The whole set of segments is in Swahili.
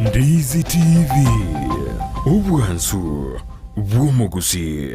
Ndizi TV, ubwansu bw'Gusii.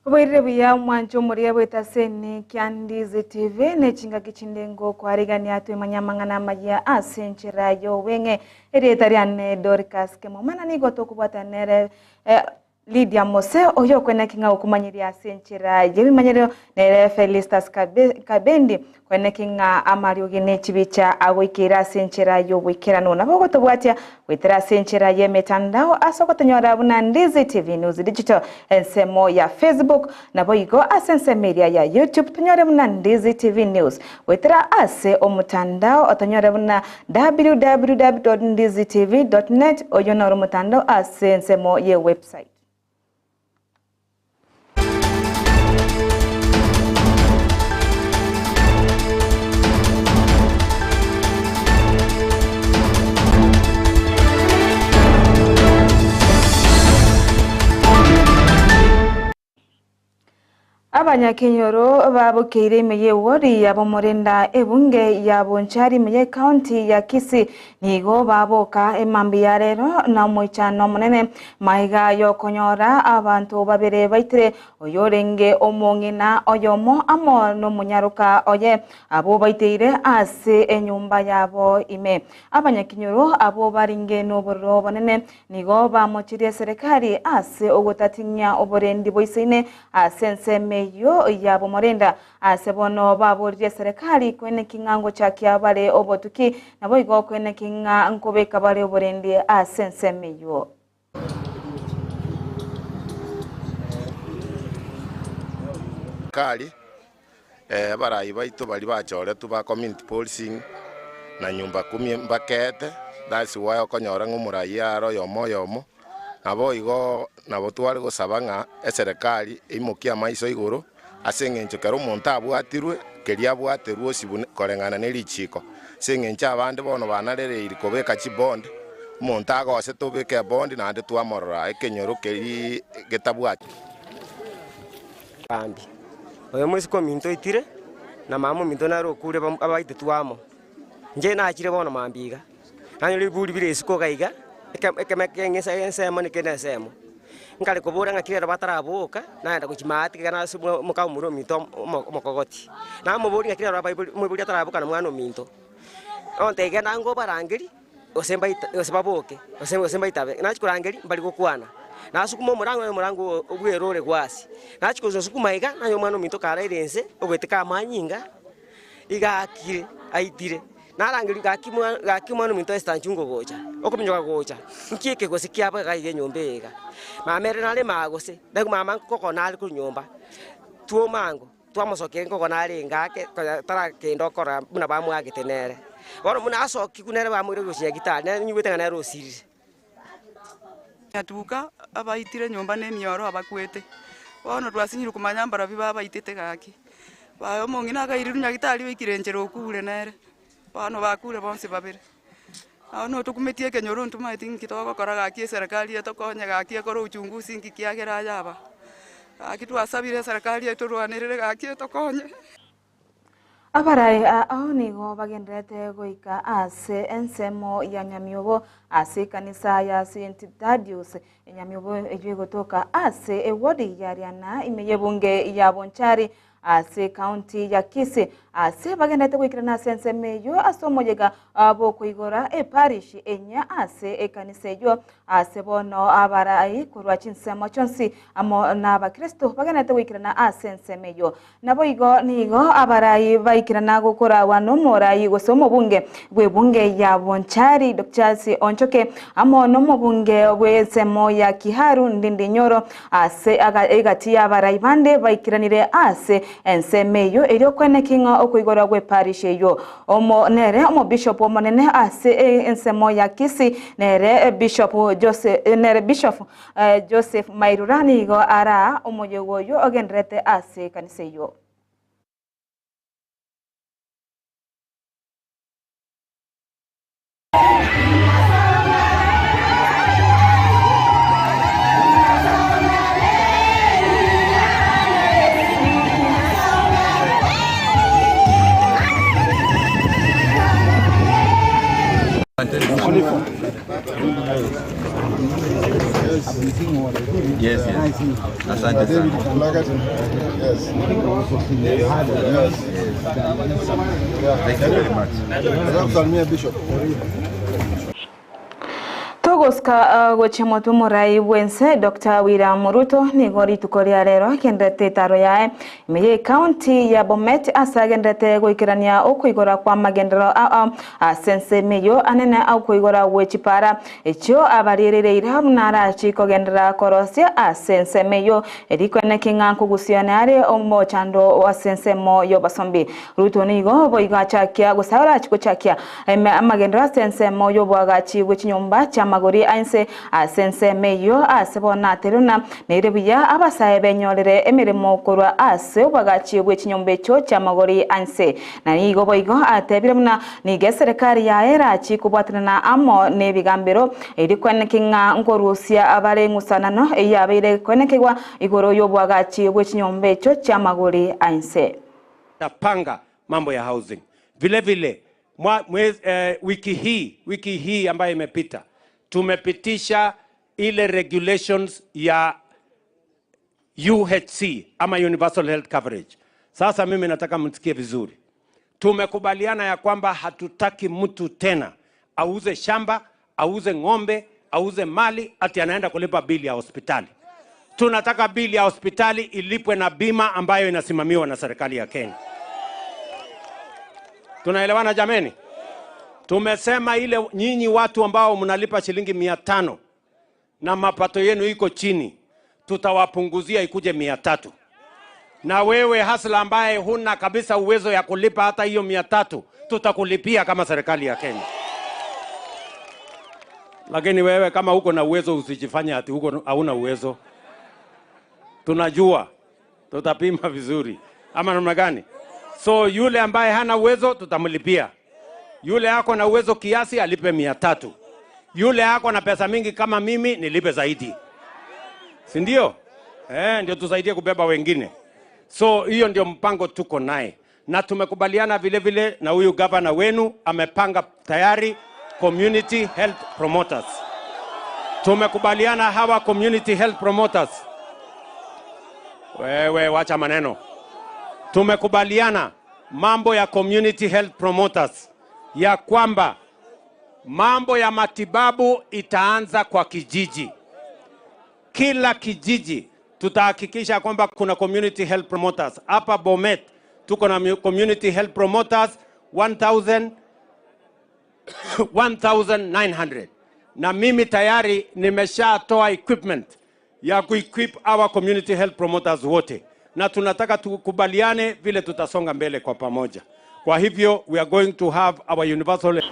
Bwiribuya mwanjo muri bwetasene kya Ndizi TV nechinga kichindengo kwarigani atwe manyamangana amaya asenchera yo wenge eretariane DORCAS KEMUMA nigo tokubwatanere LYDIA MOSE oyo kwena kinga okumanyiria asenchera yebimanyero nere FELISTUS KABENDI kwena kinga amario gene chibicha awikira asenchera yo wikira nona bogo tobwatia witira asenchera ye metandao asokotonyora buna Ndizi TV News Digital ensemo ya Facebook na boigo asense media ya YouTube tonyore buna Ndizi TV News witira ase omutandao otonyore buna www.ndizitv.net oyo noro mutandao asensemo ye website. Abanyakenyoro babukire meye wori yabo morenda ebunge yabo nchari meye county ya Kisii nigo baboka emambia rero na moichano munene maiga yo konyora abantu babere baitire oyorenge omongina oyomo amo no munyaruka oye abo baitire ase enyumba yabo ime abanyakenyoro abo baringe no borro bonene nigo bamochire serikali ase ogotatinya oborendi boisine asense yo yabo morenda asebono baburije serikali kwene kingango cha kyabale obotuki nabo igo kwene kinga nkobeka bale oborendi asensemeyo kali barayi baitu bali bachore tuba community policing na nyumba 10 mbakete that's why okonyora ngumurayi aro yomo nabo igo nabo twari gusabanga eserikali imukia maiso iguru asengencho kero umuntu abwatirwe keria abwaterwo sibune korengana nelichiko sengencha abande bono banarere irikobeka chibonde umuntu agose tobeke bondi nande twamorora ekenyoro keri getabwati bambi oyo mwisi ko minto itire na mamo minto naro kure abaite twamo nje nakire bono mambiga nanyo liburi biresiko gaiga ekemekengesa ensemo nikenesemo ngale kobora ngakirera batarabuka naenda kuchimati kana muka muro minto mokogoti na muburi ngakirera muburi atarabuka na mwana minto ontege nango barangiri osembaboke osembaitabe nachikurangiri mbali kokwana nasukuma murango obwerore gwasi nachikozo sukumaiga nayo mwana minto karairense ogwetika amanyinga igakire aitire narangiri gakimwana minto estanchungo gocha okuminyoka gocha nkike gosikia bagaye nyombega mamere nale magose ndaku mama koko nali ku nyomba tuo mango twamosoke koko nali ngake tara kendo kora muna bamu agitenere wano muna asoki kunere bamure gosinya gitari na nyubete ngana rosiri atuka abaitire nyomba nemioro abakwete wano twasinyira kumanyambara biba abaitete gaki bayo mongina agairunya gitari wikirenjero okure nere bano bakure bonse babere ano tukumetie kenyoro ntuma itingi to koraga ki serikali etokonya gaki koro uchunguzi ngikiagera yaba akitwasabire serikali eturwanirire gaki etokonye abarai aonigo bagendrete goika ase ensemo ya Nyamiobo ase kanisa ya CHINSA Nyamiobo ejigotoka ase ewodi yariana imeyebunge ya bonchari ase county ya Kisii ase bagendete goikirana sense meyo asomojega abo kuigora parish enya ase ekanisa yo ase bono abarai kurwa CHINSA mochonsi amo na bakristo bagendete goikirana asense meyo nabo igo nigo abarai baikirana gukora wano morai gosomo bunge bwebunge ya bonchari Dr. Onchoke amo no mubunge bwesemo ya Kiharu Ndindi Nyoro ase egati abarai bande baikiranire ase ensemeyo elio kwene kinga okuigora gwe parish yo omo nere omo bishop omonene ase ensemo ya Kisii nere bishop Joseph Mairurani go ara omoyogo yo ogendrete ase kanisa yo. Yes. Asante sana. Thank you very much. Togoska gochemotu murai wense Dr. William Ruto ni gori tukoria rero kendete taro yae Meye County ya Bomet asa gendete goikirania okuigora kwa magendero sense meyo anene okuigora wechipara echo abaririra munara chiko gendera korosia sense meyo erikwene kinga kugusianare omo chando wa sense mo yo basombi Ruto nigo boiga chakia gusara chiko chakia magendero sense mo yo bwagachi wechinyumba cha magori ainse sense meyo asebona teruna nerebiya abasaye benyorere emirimo korwa ase bagachi bwechinyombe cyo cha magori ainse na nigo boigo atebiremuna nige serikali ya era chikubwatrana amo nebigambero eri kwenekinga ngorusia abare ngusanano eyabire kwenekegwa igoro yo bwagachi bwechinyombe cyo cha magori ainse tapanga mambo ya housing vile wiki hii ambayo imepita tumepitisha ile regulations ya UHC ama Universal Health Coverage. Sasa mimi nataka msikie vizuri. Tumekubaliana ya kwamba hatutaki mtu tena auze shamba, auze ng'ombe, auze mali ati anaenda kulipa bili ya hospitali. Tunataka bili ya hospitali ilipwe na bima ambayo inasimamiwa na serikali ya Kenya. Tunaelewana jameni? Tumesema ile nyinyi watu ambao mnalipa shilingi 500 na mapato yenu iko chini, tutawapunguzia ikuje 300. Na wewe hasla ambaye huna kabisa uwezo ya kulipa hata hiyo 300, tutakulipia kama serikali ya Kenya. Lakini wewe kama uko na uwezo usijifanye ati uko hauna uwezo. Tunajua, tutapima vizuri. Ama namna gani? So yule ambaye hana uwezo tutamlipia. Yule yako na uwezo kiasi alipe 300. Yule yako na pesa mingi kama mimi nilipe zaidi. Si ndio? Ndio tusaidie kubeba wengine. So hiyo ndio mpango tuko naye. Na tumekubaliana vile vile na huyu governor wenu amepanga tayari community health promoters. Tumekubaliana hawa community health promoters. Wewe wacha maneno. Tumekubaliana mambo ya community health promoters ya kwamba mambo ya matibabu itaanza kwa kijiji. Kila kijiji tutahakikisha kwamba kuna community health promoters. Hapa Bomet tuko na community health promoters 1900. Na mimi tayari nimeshatoa equipment ya kuequip our community health promoters wote. Na tunataka tukubaliane vile tutasonga mbele kwa pamoja. Kwa hivyo we are going to have our universal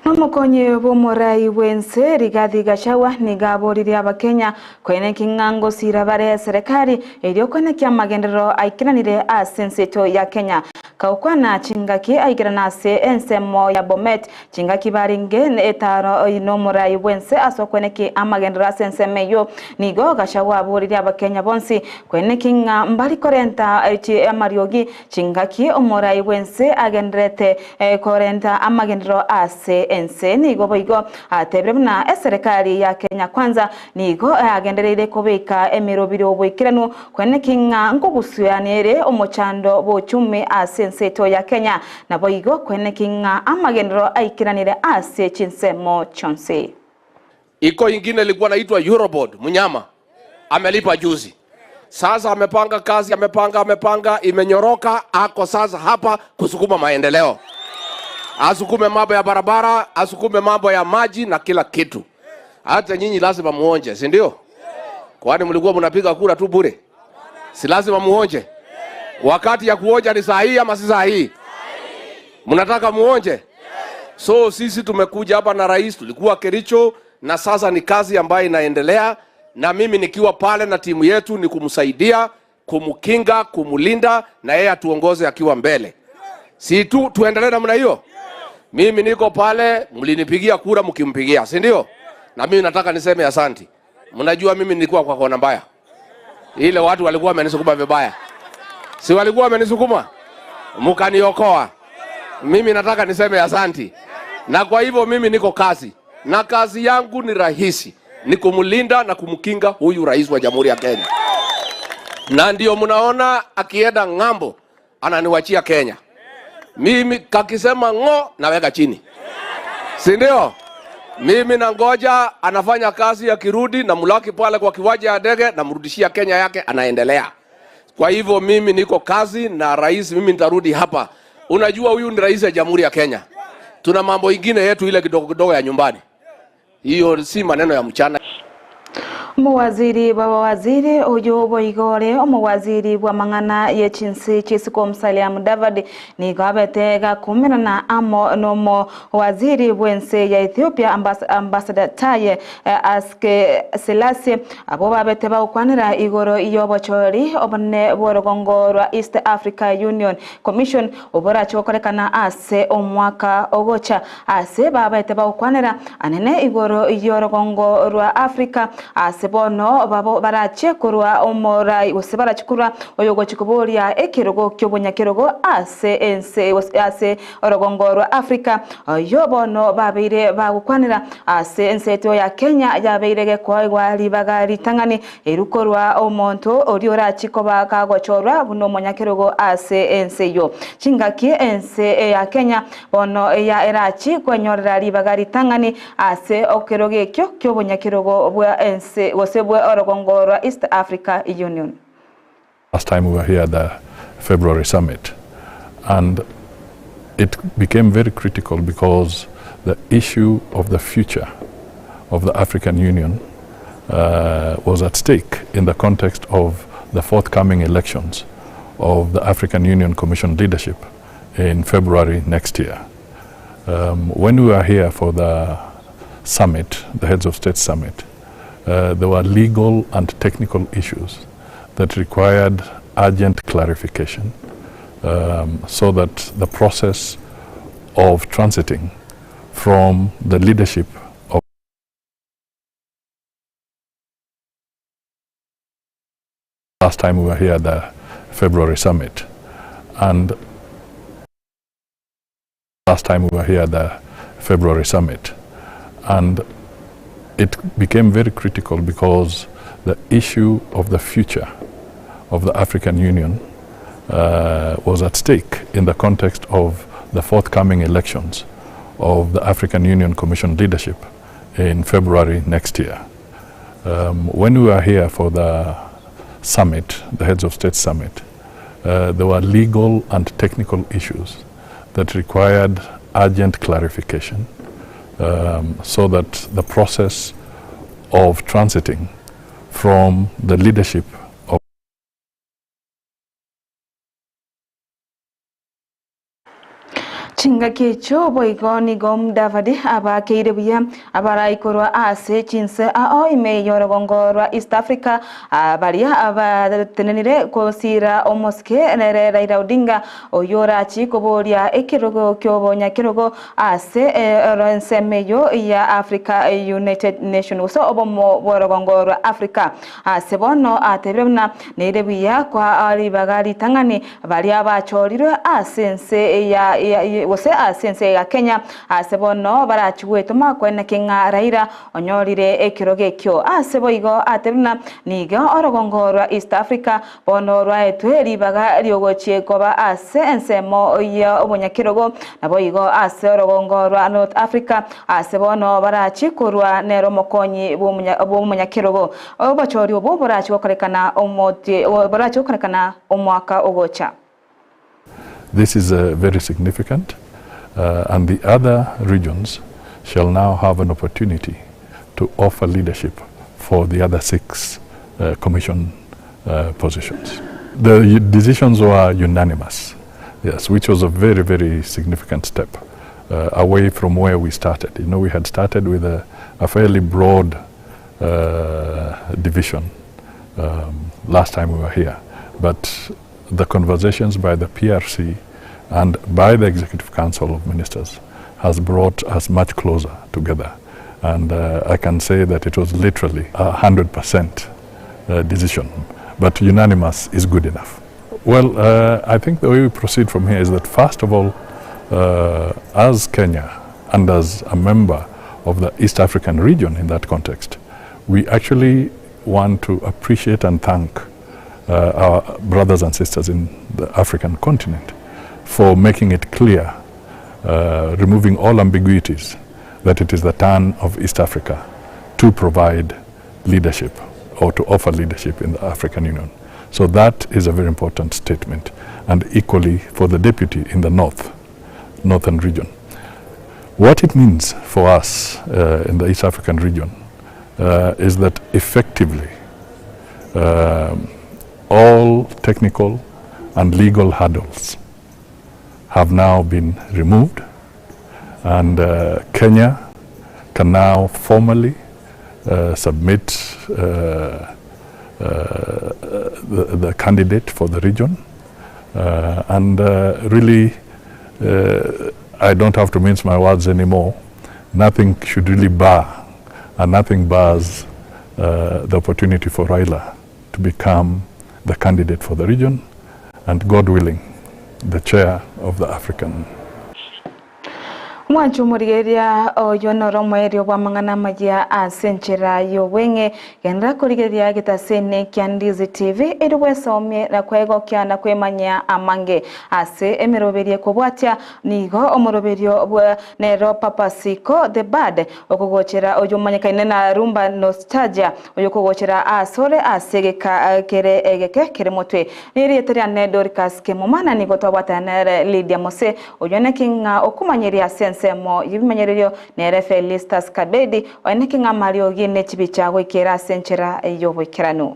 Nomukonye bomorai wense Rigathi Gachagua nigaborire abakenya kwene kingango sirabare serikali elio kwene kya magendero aikiranire asenseto ya Kenya kaukwana chingaki aikirana se ensemo ya Bomet chingaki baringe etaro inomorai wense asokwene ki amagendero asensemeyo nigo Gachagua aborire abakenya bonsi kwene kinga mbali korenta echi amariogi chingaki omorai wense agendrete korenta amagendero ase ense nigo boigo atebrebna serikali ya Kenya kwanza nigo agendereire kubika emirobiro bwikirano kwene kinga ngogusuyanire omochando bochume asenseto ya Kenya na boigo kwene kinga amagendero aikiranire ase chinsemo chonse. Iko ingine ilikuwa naitwa Euroboard Munyama amelipa juzi. Sasa amepanga kazi, amepanga imenyoroka, ako sasa hapa kusukuma maendeleo. Asukume mambo ya barabara, asukume mambo ya maji na kila kitu. Hata nyinyi lazima muonje, si ndio? Kwani mlikuwa mnapiga kura tu bure? Si lazima muonje. Wakati ya kuonja ni saa hii ama si saa hii? Mnataka muonje? So sisi tumekuja hapa na rais, tulikuwa Kericho na sasa ni kazi ambayo inaendelea, na mimi nikiwa pale na timu yetu ni kumsaidia, kumkinga, kumulinda na yeye atuongoze akiwa mbele. Si tu tuendelee namna hiyo. Mimi niko pale, mlinipigia kura mkimpigia, si ndio? Na mimi nataka niseme asante. Mnajua mimi nilikuwa kwa kona mbaya. Ile watu walikuwa wamenisukuma vibaya. Si walikuwa wamenisukuma? Mkaniokoa. Mimi nataka niseme asante. Na kwa hivyo mimi niko kazi. Na kazi yangu ni rahisi. Ni kumlinda na kumkinga huyu rais wa Jamhuri ya Kenya. Na ndio mnaona akienda ng'ambo ananiwachia Kenya. Mimi kakisema ngo naweka chini. Si ndio? Mimi nangoja anafanya kazi ya kirudi na mulaki pale kwa kiwanja ya ndege na mrudishia Kenya yake anaendelea. Kwa hivyo mimi niko kazi na rais, mimi nitarudi hapa. Unajua huyu ni rais wa Jamhuri ya Kenya. Tuna mambo ingine yetu ile kidogo kidogo ya nyumbani. Hiyo si maneno ya mchana. Muwaziri wa waziri ujubo igore umuwaziri wa mangana ye CHINSA chisiko msalia Mudavadi ni gabetega kumina na amo nomo waziri wense ya Ethiopia ambassador Taye aske Selassie abo babeteba ukwanira igoro iyobo chori obane borogongorwa East Africa Union Commission obora chokorekana ase omwaka ogocha ase babeteba ukwanira anene igoro iyorogongorwa Africa sebono babo barache kurwa omorai usebara chikura oyogo chikuboria ekirogo kyobonyakirogo ase orogongoro Africa yobono babire bagukwanira ase enseto ya Kenya yabeirege kwa libagari tangani erukorwa omonto oriora chikoba kagochorwa buno monyakirogo ase enseyo chingaki ense ya Kenya bono ya erachi kwenyorera libagari tangani ase okeroge kyobonyakirogo bwa ense East Africa Union. Last time we were here at the February summit, and it became very critical because the issue of the future of the African Union was at stake in the context of the forthcoming elections of the African Union Commission leadership in February next year. When we were here for the summit, the Heads of State Summit, there were legal and technical issues that required urgent clarification so that the process of transiting from the leadership of last time we were here at the February summit, and last time we were here at the February summit, and it became very critical because the issue of the future of the African Union was at stake in the context of the forthcoming elections of the African Union Commission leadership in February next year. When we were here for the summit, the Heads of State Summit, there were legal and technical issues that required urgent clarification so that the process of transiting from the leadership of Chingaki chobo igoni gom davadi aba keirebuya abara ikorwa ase CHINSA ime yorogongorwa East Africa abaria aba tenenire kosira omoske nere Raila Odinga oyora chikoboria ekirogo kyobonya kirogo ase ronsemeyo ya Africa United Nations so obomo borogongorwa Africa ase bono atebrebna nerebuya kwa alibagari tangani baria bachorirwe asense ya wose asense ya Kenya asebono barachiwetoma kwene kinga Raila onyorire ekiroge kyo aseboigo atebna niga orogongorwa East Africa bono rwaetweri baga ryogochie koba asense mo ya obonyakirogo naboigo ase orogongorwa North Africa asebono barachikurwa nero mokonyi bomunyakirogo obachori obo barachigokorekana omote barachigokorekana omwaka ogocha. This is very significant, and the other regions shall now have an opportunity to offer leadership for the other 6 commission positions. The decisions were unanimous, yes, which was a very, very significant step away from where we started. You know, we had started with a fairly broad division last time we were here, but the conversations by the PRC and by the Executive Council of Ministers has brought us much closer together. And I can say that it was literally 100% decision, but unanimous is good enough. Well, I think the way we proceed from here is that first of all, as Kenya and as a member of the East African region in that context, we actually want to appreciate and thank our brothers and sisters in the African continent for making it clear, removing all ambiguities, that it is the turn of East Africa to provide leadership or to offer leadership in the African Union. So that is a very important statement, and equally for the deputy in the northern region. What it means for us in the East African region is that effectively all technical and legal hurdles have now been removed, and Kenya can now formally submit the candidate for the region, and really I don't have to mince my words anymore. Nothing should really bar, and nothing bars the opportunity for Raila to become the candidate for the region, and God willing, the chair of the African. Mwachumurigeria oyonoro mwerio wa mangana majia asenchera yowenge genra kurigeria gitasene kya Ndizi TV eriwesomye na kwego kya na kwemanya amange ase emeroberie kubwatya nigo omoroberio bwa nero papasiko the bad okugochera oyumanyikaine na rumba nostalgia oyokugochera asore asegeka kere egeke kere motwe nirieteria ne DORCAS KEMUMA na nigo twabwatana LYDIA MOSE oyonekinga okumanyeria sense mo yibimenyererio nere FELISTUS KABENDI onekinga mario gine chibicha gwikira senchera eyobwikirano.